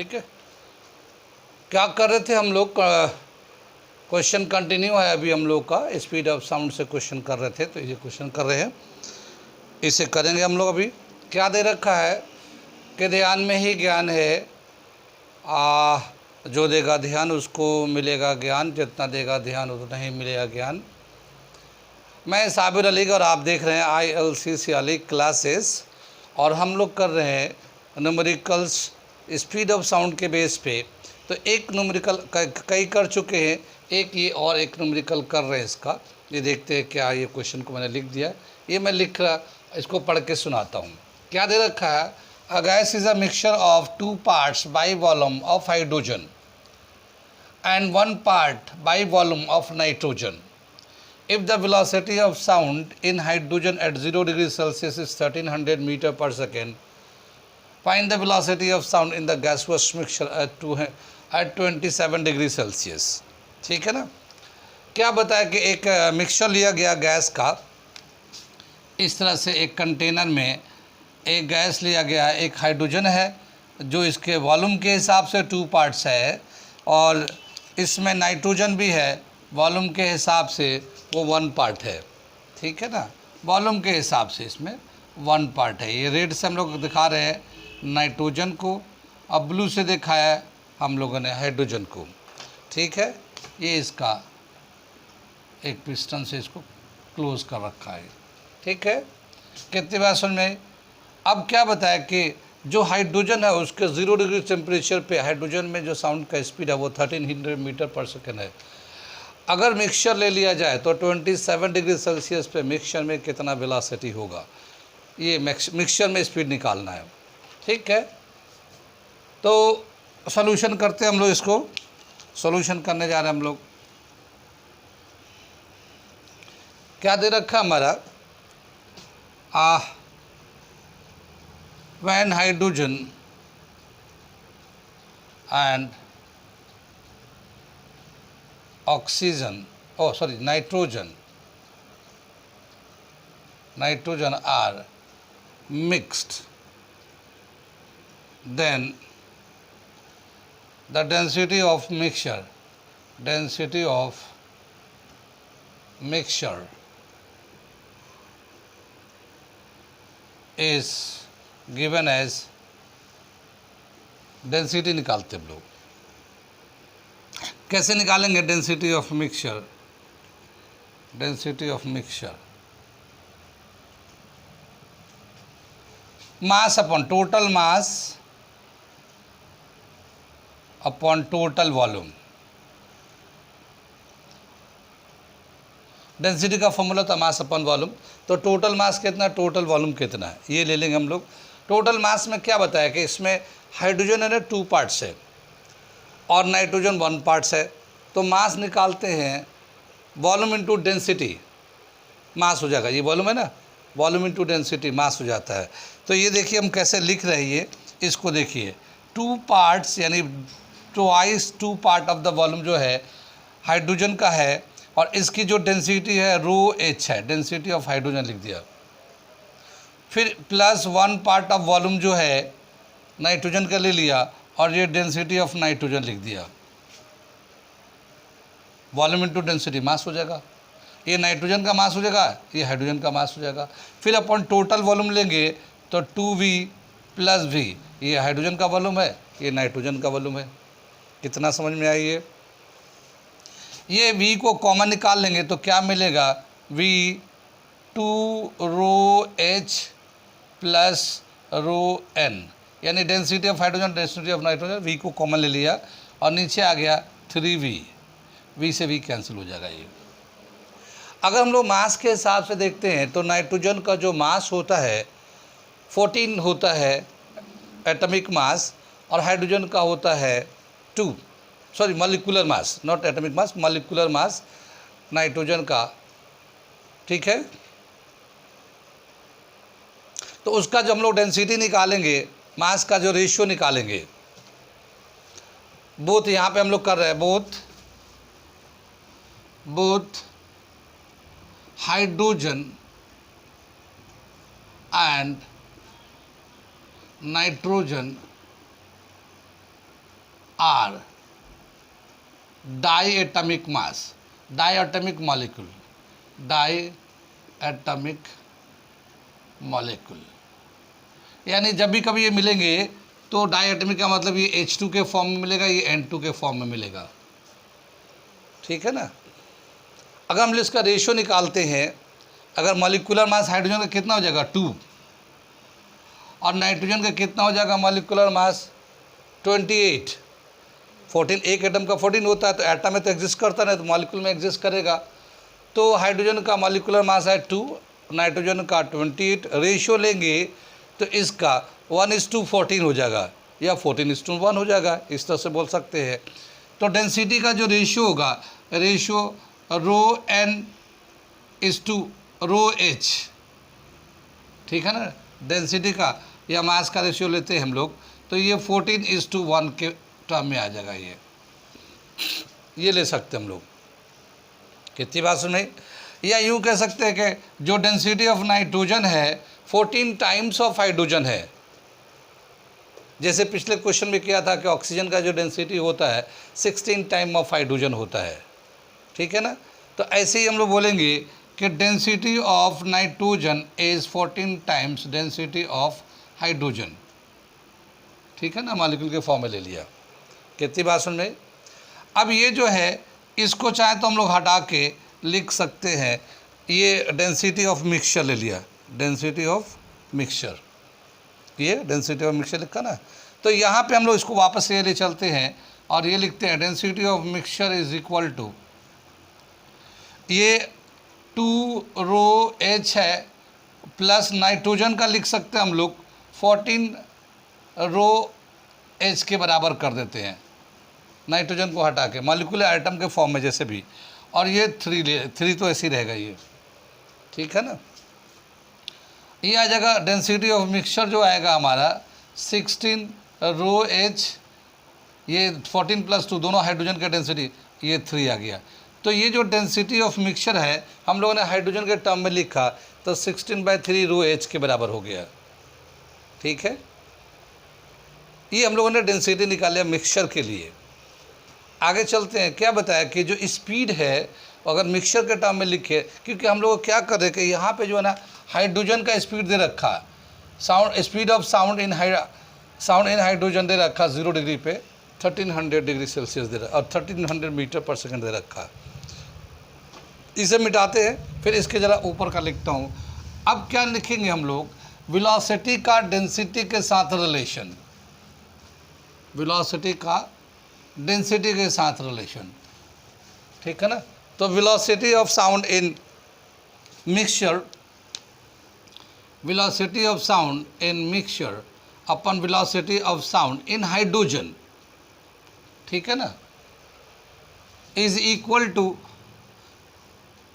ठीक है, क्या कर रहे थे हम लोग? क्वेश्चन कंटिन्यू है अभी हम लोग का, स्पीड ऑफ साउंड से क्वेश्चन कर रहे थे, तो ये क्वेश्चन कर रहे हैं, इसे करेंगे हम लोग। अभी क्या दे रखा है कि ध्यान में ही ज्ञान है, जो देगा ध्यान उसको मिलेगा ज्ञान, जितना देगा ध्यान उतना ही मिलेगा ज्ञान। मैं साबिर अली और आप देख रहे हैं ILCC अली क्लासेस, और हम लोग कर रहे हैं न्यूमेरिकल्स स्पीड ऑफ साउंड के बेस पे। तो एक न्यूमेरिकल कई कर चुके हैं, एक ये और एक न्यूमेरिकल कर रहे हैं इसका। ये देखते हैं क्या, ये क्वेश्चन को मैंने लिख दिया, ये मैं लिख रहा, इसको पढ़ के सुनाता हूँ। क्या दे रखा है? A gas is a mixture of 2 parts by volume of hydrogen and 1 part by volume of nitrogen. If the velocity of sound in hydrogen at 0 degrees Celsius is 1300 meter per second, find the velocity of sound in the gaseous mixture at 27 degree Celsius. ठीक है ना? क्या बताया कि एक mixture लिया गया gas का, इस तरह से एक कंटेनर में एक गैस लिया गया, एक हाइड्रोजन है जो इसके वॉल्यूम के हिसाब से 2 पार्ट्स है, और इसमें नाइट्रोजन भी है, वॉल्यूम के हिसाब से वो 1 पार्ट है। ठीक है ना, वॉल्यूम के हिसाब से इसमें 1 पार्ट है। ये रेड से हम लोग दिखा रहे हैं नाइट्रोजन को, अब ब्लू से दिखाया है हम लोगों ने हाइड्रोजन को। ठीक है, ये इसका एक पिस्टन से इसको क्लोज कर रखा है। ठीक है, कितनी बार समझ में? अब क्या बताया कि जो हाइड्रोजन है उसके 0 डिग्री टेम्परेचर पे हाइड्रोजन में जो साउंड का स्पीड है वो 1300 मीटर पर सेकेंड है। अगर मिक्सचर ले लिया जाए तो 27 डिग्री सेल्सियस पे मिक्सचर में कितना वेलोसिटी होगा, ये मिक्सचर में स्पीड निकालना है। ठीक है, तो सॉल्यूशन करते हैं हम लोग, इसको सॉल्यूशन करने जा रहे हैं हम लोग। क्या दे रखा हमारा? when hydrogen and nitrogen are mixed, then the density of mixture is given as, density निकालते हम लोग। कैसे निकालेंगे density of mixture? Mass upon total mass upon total volume. Density का फॉर्मूला था मास अपॉन वॉल्यूम, तो टोटल मास कितना, total volume कितना है, ये ले लेंगे हम लोग। टोटल मास में क्या बताया कि इसमें हाइड्रोजन है ना 2 पार्ट्स है और नाइट्रोजन 1 पार्ट्स है, तो मास निकालते हैं वॉल्यूम इंटू डेंसिटी, मास हो जाएगा। ये वॉल्यूम है ना, वॉल्यूम इंटू डेंसिटी मास हो जाता है। तो ये देखिए हम कैसे लिख रहे हैं, ये इसको देखिए 2 पार्ट्स यानी twice 2 part of the volume जो है हाइड्रोजन का है, और इसकी जो डेंसिटी है ρh है, डेंसिटी ऑफ हाइड्रोजन लिख दिया, फिर प्लस 1 पार्ट ऑफ वॉल्यूम जो है नाइट्रोजन का ले लिया, और ये डेंसिटी ऑफ नाइट्रोजन लिख दिया। वॉल्यूम इंटू डेंसिटी मास हो जाएगा, ये नाइट्रोजन का मास हो जाएगा, ये हाइड्रोजन का मास हो जाएगा। फिर अपन टोटल वॉल्यूम लेंगे तो 2V + V, ये हाइड्रोजन का वॉल्यूम है, ये नाइट्रोजन का वॉल्यूम है। कितना समझ में आई? ये V को कॉमन निकाल लेंगे तो क्या मिलेगा? V 2ρh + ρn, यानी density of hydrogen density of nitrogen, V को कॉमन ले लिया और नीचे आ गया 3V, V से V कैंसिल हो जाएगा। ये अगर हम लोग मास के हिसाब से देखते हैं तो नाइट्रोजन का जो मास होता है 14 होता है एटॉमिक मास, और हाइड्रोजन का होता है 2, sorry molecular mass, not atomic mass, molecular mass nitrogen का। ठीक है, तो उसका जब हम लोग डेंसिटी निकालेंगे, मास का जो रेशियो निकालेंगे, बोथ यहाँ पे हम लोग कर रहे हैं, both hydrogen and nitrogen are diatomic mass, diatomic molecule, diatomic molecule, यानी जब भी कभी ये मिलेंगे तो डाई एटमिक का मतलब ये H2 के फॉर्म में मिलेगा, ये N2 के फॉर्म में मिलेगा। ठीक है ना। अगर हम इसका रेशियो निकालते हैं, अगर मॉलिक्यूलर मास हाइड्रोजन का कितना हो जाएगा 2, और नाइट्रोजन का कितना हो जाएगा मॉलिक्यूलर मास 28, 14, एक एटम का 14 होता है, तो एटम में तो एग्जिस्ट करता नहीं, तो मॉलिक्यूल में एग्जिस्ट करेगा। तो हाइड्रोजन का मॉलिक्यूलर मास है 2, नाइट्रोजन का 28, रेशियो लेंगे तो इसका 1:14 हो जाएगा, या 14:1 हो जाएगा, इस तरह से बोल सकते हैं। तो डेंसिटी का जो रेशियो होगा, ratio rho N is to rho H, ठीक है ना, डेंसिटी का या मास का रेशियो लेते हैं हम लोग, तो ये 14:1 के टर्म में आ जाएगा। ये ले सकते हम लोग। कितनी बात सुनाई। या यूँ कह सकते हैं कि जो डेंसिटी ऑफ नाइट्रोजन है 14 टाइम्स ऑफ हाइड्रोजन है। जैसे पिछले क्वेश्चन में किया था कि ऑक्सीजन का जो डेंसिटी होता है 16 टाइम ऑफ हाइड्रोजन होता है, ठीक है ना। तो ऐसे ही हम लोग बोलेंगे कि density of nitrogen is 14 times density of hydrogen, ठीक है ना, मॉलिक्यूल के फॉर्म में ले लिया। कितनी बात सुन में। अब ये जो है इसको चाहे तो हम लोग हटा के लिख सकते हैं, ये डेंसिटी ऑफ मिक्सचर ले लिया, डेंसिटी ऑफ मिक्सचर, ये डेंसिटी ऑफ मिक्सचर लिखा ना। तो यहाँ पे हम लोग इसको वापस ये ले चलते हैं और ये लिखते हैं density of mixture is equal to, ये 2 रो एच है प्लस नाइट्रोजन का लिख सकते हैं हम लोग 14 रो एच के बराबर कर देते हैं, नाइट्रोजन को हटा के मॉलिक्यूलर आइटम के फॉर्म में जैसे भी, और ये 3 तो ऐसे ही रहेगा ये, ठीक है ना। ये आ जाएगा डेंसिटी ऑफ मिक्सचर जो आएगा हमारा 16 रो एच, ये 14 + 2 दोनों हाइड्रोजन का डेंसिटी, ये 3 आ गया। तो ये जो डेंसिटी ऑफ मिक्सचर है हम लोगों ने हाइड्रोजन के टर्म में लिखा, तो 16/3 रो एच के बराबर हो गया, ठीक है। ये हम लोगों ने डेंसिटी निकाला मिक्सचर के लिए। आगे चलते हैं, क्या बताया कि जो स्पीड है अगर मिक्सचर के टर्म में लिखे, क्योंकि हम लोग क्या कर रहे हैं कि यहाँ पे जो है ना हाइड्रोजन का स्पीड दे रखा, sound speed of sound in hydrogen दे रखा 0 डिग्री पे 1300 डिग्री सेल्सियस दे रखा, और 1300 मीटर पर सेकेंड दे रखा। इसे मिटाते हैं, फिर इसके ज़रा ऊपर का लिखता हूँ। अब क्या लिखेंगे हम लोग, वेलोसिटी का डेंसिटी के साथ रिलेशन, वेलोसिटी का डेंसिटी के साथ रिलेशन, ठीक है ना। तो velocity of sound in mixture, velocity of sound in mixture upon velocity of sound in hydrogen, ठीक है ना, is equal to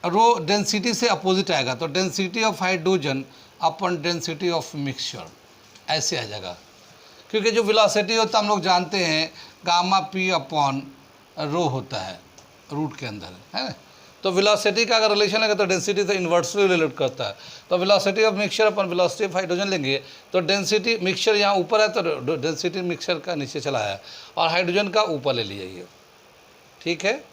rho, density से अपोजिट आएगा, तो density of hydrogen upon density of mixture, ऐसे आ जाएगा। क्योंकि जो वेलोसिटी होता है हम लोग जानते हैं गामा p अपॉन रो होता है रूट के अंदर, है ना। तो वेलोसिटी का अगर रिलेशन है तो डेंसिटी से इन्वर्सली रिलेट करता है। तो velocity of mixture upon velocity of hydrogen लेंगे, तो डेंसिटी मिक्सचर यहाँ ऊपर है तो डेंसिटी मिक्सचर का नीचे चला है, और हाइड्रोजन का ऊपर ले लिया ये, ठीक है।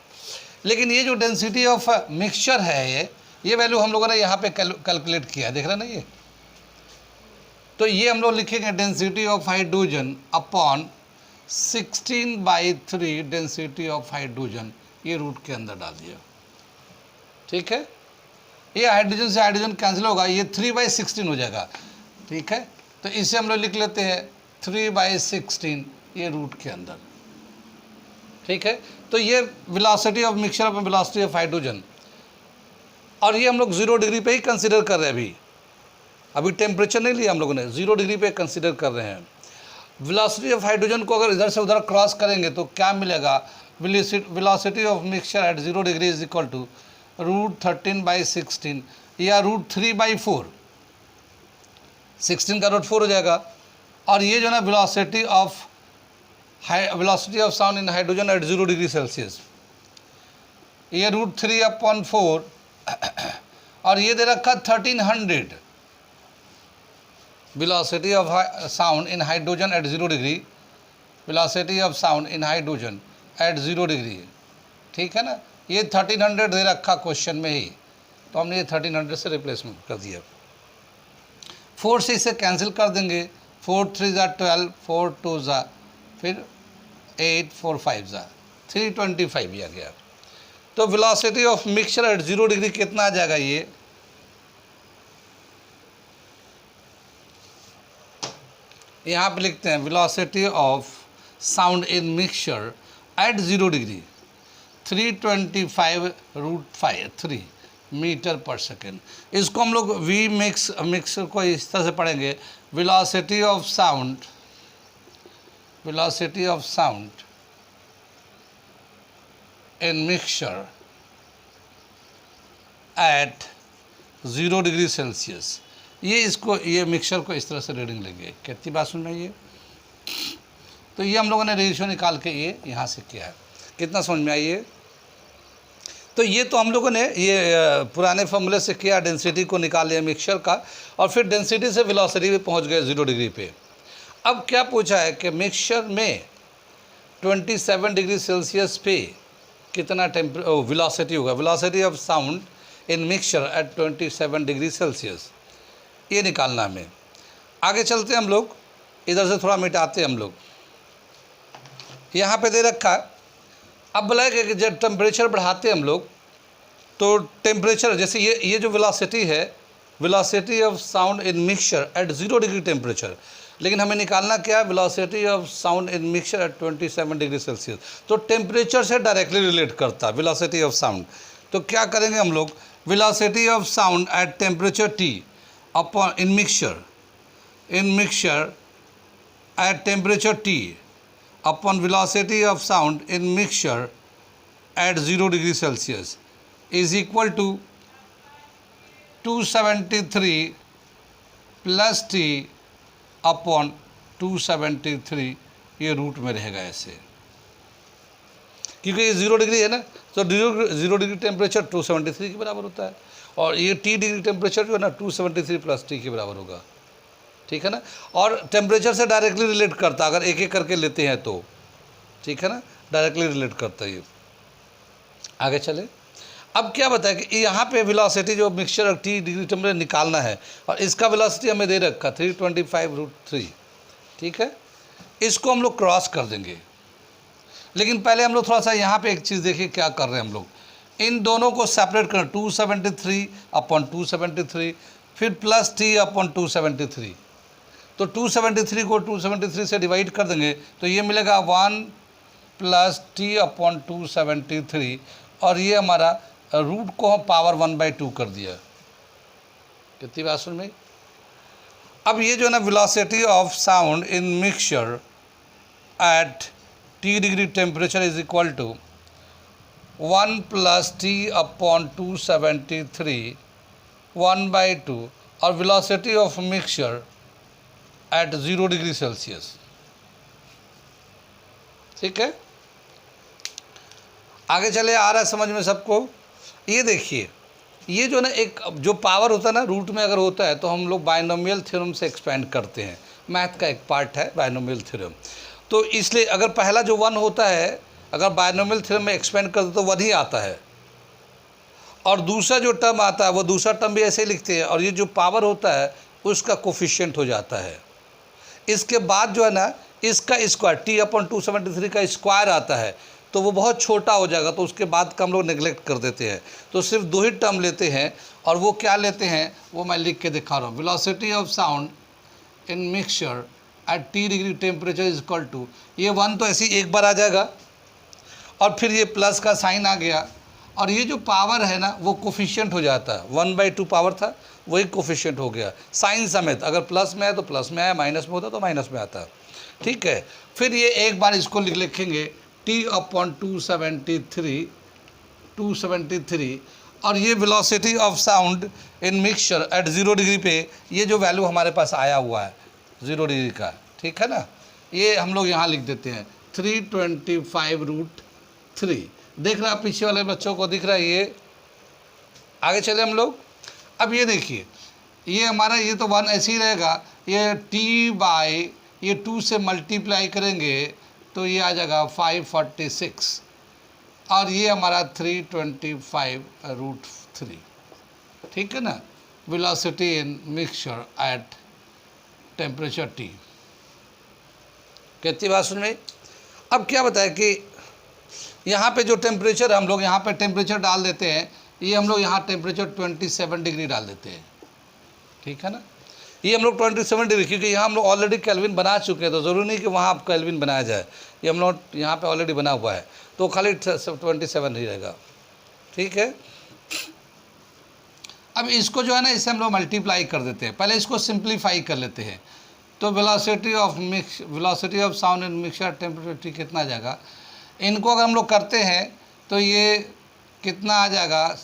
लेकिन ये जो डेंसिटी ऑफ मिक्सचर है ये वैल्यू हम लोगों ने यहाँ पे कैलकुलेट किया है, देख रहे हैं ना ये। तो ये हम लोग लिखेंगे density of hydrogen upon 16/3 density of hydrogen, ये रूट के अंदर डाल दिया, ठीक है। ये हाइड्रोजन से हाइड्रोजन कैंसिल होगा, ये 3/16 हो जाएगा, ठीक है। तो इसे हम लोग लिख लेते हैं 3/16 ये रूट के अंदर, ठीक है। तो ये velocity of mixture upon velocity of hydrogen, और ये हम लोग 0 डिग्री पे ही कंसिडर कर रहे हैं। अभी टेम्परेचर नहीं लिया हम लोगों ने, 0 डिग्री पे कंसिडर कर रहे हैं। वेलोसिटी ऑफ हाइड्रोजन को अगर इधर से उधर क्रॉस करेंगे तो क्या मिलेगा, velocity of mixture at 0 degree is equal to √13/16 या √3/4, 16 का √4 हो जाएगा। और ये जो ना velocity of sound in hydrogen at 0 degree Celsius, ये √3/4, और ये दे रखा 1300 velocity of sound in hydrogen at 0 degree, velocity of sound in hydrogen at 0 degree, ठीक है ना। ये 1300 दे रखा क्वेश्चन में ही, तो हमने ये 1300 से रिप्लेसमेंट कर दिया। 4 से इसे कैंसिल कर देंगे, 4 3 ज़ा 12, 4 2 ज़ा फिर 8, 4 5 ज़ा 325 आ गया। तो velocity of mixture at 0 degree कितना आ जाएगा, ये यहाँ पे लिखते हैं velocity of sound in mixture at 0 degree 325√3 metre per second. इसको हम लोग वी मिक्सर को इस तरह से पढ़ेंगे, velocity of sound in mixture at 0 degree Celsius. ये मिक्सचर को इस तरह से रीडिंग लेंगे। कितनी बात सुन में ये, तो ये हम लोगों ने रेशियो निकाल के ये यहाँ से किया है। कितना समझ में आई ये, तो ये तो हम लोगों ने ये पुराने फॉर्मूले से किया, डेंसिटी को निकाल लिया मिक्सचर का, और फिर डेंसिटी से वेलोसिटी पे पहुँच गए 0 डिग्री पे। अब क्या पूछा है कि मिक्सचर में 27 डिग्री सेल्सियस पे कितना वेलोसिटी होगा, velocity of sound in mixture eight 27 degree Celsius, ये निकालना हमें। आगे चलते हैं हम लोग, इधर से थोड़ा मिटाते हैं हम लोग। यहाँ पे दे रखा है, अब बोला है कि जब टेम्परेचर बढ़ाते हैं हम लोग, तो टेम्परेचर जैसे ये जो वेलोसिटी है, velocity of sound in mixture at 0 degree temperature, लेकिन हमें निकालना क्या है, velocity of sound in mixture eight 27 degree Celsius. तो टेम्परेचर से डायरेक्टली रिलेट करता है वेलोसिटी ऑफ साउंड। तो क्या करेंगे हम लोग, velocity of sound at temperature T upon in mixture at temperature T upon velocity of sound in mixture at 0 degree Celsius is equal to 273 plus T upon 273, ये root में रहेगा ऐसे, क्योंकि ये 0 डिग्री है ना, तो 0 डिग्री टेम्परेचर 273 के बराबर होता है, और ये T डिग्री टेम्परेचर जो है ना 273 प्लस T के बराबर होगा, ठीक है ना। और टेम्परेचर से डायरेक्टली रिलेट करता, अगर एक एक करके लेते हैं तो, ठीक है ना, डायरेक्टली रिलेट करता है ये। आगे चले, अब क्या बताया कि यहाँ पे वेलोसिटी जो मिक्सचर और T डिग्री टेम्परेचर निकालना है, और इसका वेलोसिटी हमें दे रखा 325√3, ठीक है। इसको हम लोग क्रॉस कर देंगे, लेकिन पहले हम लोग थोड़ा सा यहाँ पे एक चीज़ देखिए क्या कर रहे हैं हम लोग, इन दोनों को सेपरेट करना, 273 अपॉन 273 फिर प्लस T अपॉन 273, तो 273 को 273 से डिवाइड कर देंगे तो ये मिलेगा 1 प्लस T अपॉन 273, और ये हमारा रूट को हम पावर 1/2 कर दिया। कितनी बात सुन में। अब ये जो है ना velocity of sound in mixture at T degree temperature is equal to 1 plus T upon 273 1/2, और velocity of mixture at 0 degree Celsius, ठीक है। आगे चले, आ रहा है समझ में सबको। ये देखिए, ये जो ना एक जो पावर होता है ना रूट में अगर होता है, तो हम लोग बायनोमियल थ्योरम से एक्सपेंड करते हैं, मैथ का एक पार्ट है बायनोमियल थ्योरम। तो इसलिए अगर पहला जो 1 होता है, अगर बायनोमियल थ्योरम में एक्सपेंड करते तो 1 ही आता है, और दूसरा जो टर्म आता है वो दूसरा टर्म भी ऐसे लिखते हैं, और ये जो पावर होता है उसका कोफिशिएंट हो जाता है। इसके बाद जो है ना इसका स्क्वायर T अपॉन 273 का स्क्वायर आता है, तो वो बहुत छोटा हो जाएगा, तो उसके बाद का हम लोग नेगलेक्ट कर देते हैं, तो सिर्फ 2 ही टर्म लेते हैं। और वो क्या लेते हैं वो मैं लिख के दिखा रहा हूँ, velocity of sound in mixture at T degree temperature is equal to, ये 1 तो ऐसे ही एक बार आ जाएगा, और फिर ये प्लस का साइन आ गया, और ये जो पावर है ना वो कोफिशिएंट हो जाता है, 1/2 पावर था वही कोफिशिएंट हो गया साइन समेत, अगर प्लस में है तो प्लस में आया, माइनस में होता तो माइनस में आता, ठीक है। फिर ये एक बार इसको लिखेंगे T अपॉन 273, और ये velocity of sound in mixture at 0 degree पे ये जो वैल्यू हमारे पास आया हुआ है 0 डिग्री का, ठीक है ना, ये हम लोग यहाँ लिख देते हैं 325√3। देख रहा है पीछे वाले बच्चों को दिख रहा है ये। आगे चले हम लोग, अब ये देखिए, ये हमारा ये तो 1 ऐसे ही रहेगा, ये T बाय ये 2 से मल्टीप्लाई करेंगे तो ये आ जाएगा 546 और ये हमारा 325√3, ठीक है ना, velocity in mixture at temperature T। कितनी बात सुन में। अब क्या बताया कि यहाँ पे जो टेम्परेचर हम लोग यहाँ पे टेम्परेचर डाल देते हैं, ये हम लोग यहाँ टेम्परेचर 27 डिग्री डाल देते हैं, ठीक है ना। ये हम लोग 27 डिग्री, क्योंकि यहाँ हम लोग ऑलरेडी केल्विन बना चुके हैं, तो ज़रूरी नहीं कि वहाँ आप केल्विन बनाया जाए, ये हम लोग यहाँ पे ऑलरेडी बना हुआ है, तो खाली 27 ही रहेगा, ठीक है। अब इसको जो है ना, इससे हम लोग मल्टीप्लाई कर देते हैं। पहले इसको सिंप्लीफाई कर लेते हैं। तो velocity of sound in mixture temperature T कितना आ जाएगा। इनको अगर हम लोग करते हैं तो ये कितना आ जाएगा,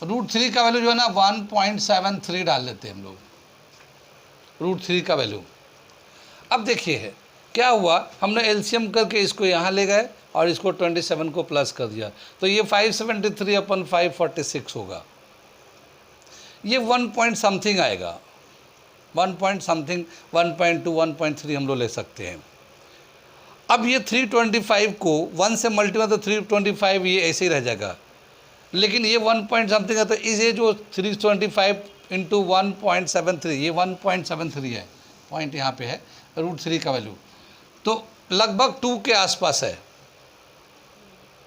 √3 का वैल्यू जो है ना 1.73 डाल लेते हैं हम लोग, √3 का वैल्यू। अब देखिए है क्या हुआ, हमने एलसीएम करके इसको यहाँ ले गए और इसको 27 को प्लस कर दिया, तो ये 573/546 होगा। ये 1 पॉइंट समथिंग आएगा, 1 पॉइंट समथिंग, 1.2 1.3 हम लोग ले सकते हैं। अब ये 325 को 1 से मल्टीप्लाई, तो 325 ये ऐसे ही रह जाएगा, लेकिन ये 1 पॉइंट समथिंग है, तो इसे जो 325 इंटू 1.73, ये 1.73 है, पॉइंट यहाँ पे है, √3 का वैल्यू तो लगभग 2 के आसपास है।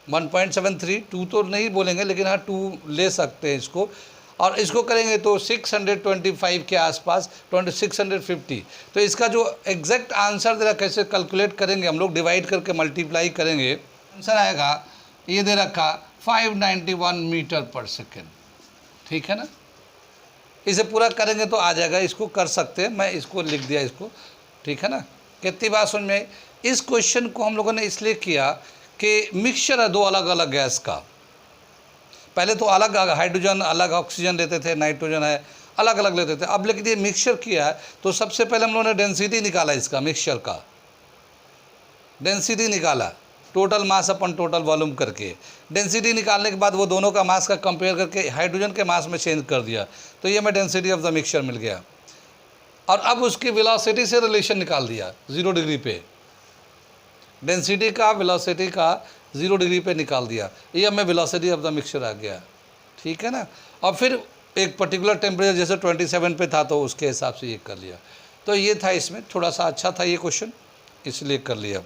1.73, 2 तो नहीं बोलेंगे, लेकिन हाँ 2 ले सकते हैं इसको, और इसको करेंगे तो 625 के आसपास, 650। तो इसका जो एग्जैक्ट आंसर दे रहा, कैसे कैलकुलेट करेंगे हम लोग, डिवाइड करके मल्टीप्लाई करेंगे, आंसर आएगा ये दे रखा 591 मीटर पर सेकेंड, ठीक है ना। इसे पूरा करेंगे तो आ जाएगा, इसको कर सकते हैं, मैं इसको लिख दिया इसको, ठीक है ना। कितनी बात समझ में। इस क्वेश्चन को हम लोगों ने इसलिए किया कि मिक्सचर है 2 अलग अलग गैस का। पहले तो अलग हाइड्रोजन अलग ऑक्सीजन लेते थे, नाइट्रोजन है अलग अलग लेते थे, अब लेकिन ये मिक्सचर किया है, तो सबसे पहले हम लोगों ने डेंसिटी निकाला, इसका मिक्सचर का डेंसिटी निकाला, टोटल मास अपन टोटल वॉल्यूम करके। डेंसिटी निकालने के बाद वो दोनों का मास का कंपेयर करके हाइड्रोजन के मास में चेंज कर दिया, तो ये हमें डेंसिटी ऑफ द मिक्सचर मिल गया। और अब उसकी वेलोसिटी से रिलेशन निकाल दिया 0 डिग्री पे, डेंसिटी का वेलोसिटी का 0 डिग्री पे निकाल दिया, ये हमें वेलोसिटी ऑफ द मिक्सचर आ गया, ठीक है ना। और फिर एक पर्टिकुलर टेम्परेचर जैसे 27 पे था, तो उसके हिसाब से ये कर लिया। तो ये था, इसमें थोड़ा सा अच्छा था ये क्वेश्चन, इसलिए कर लिया।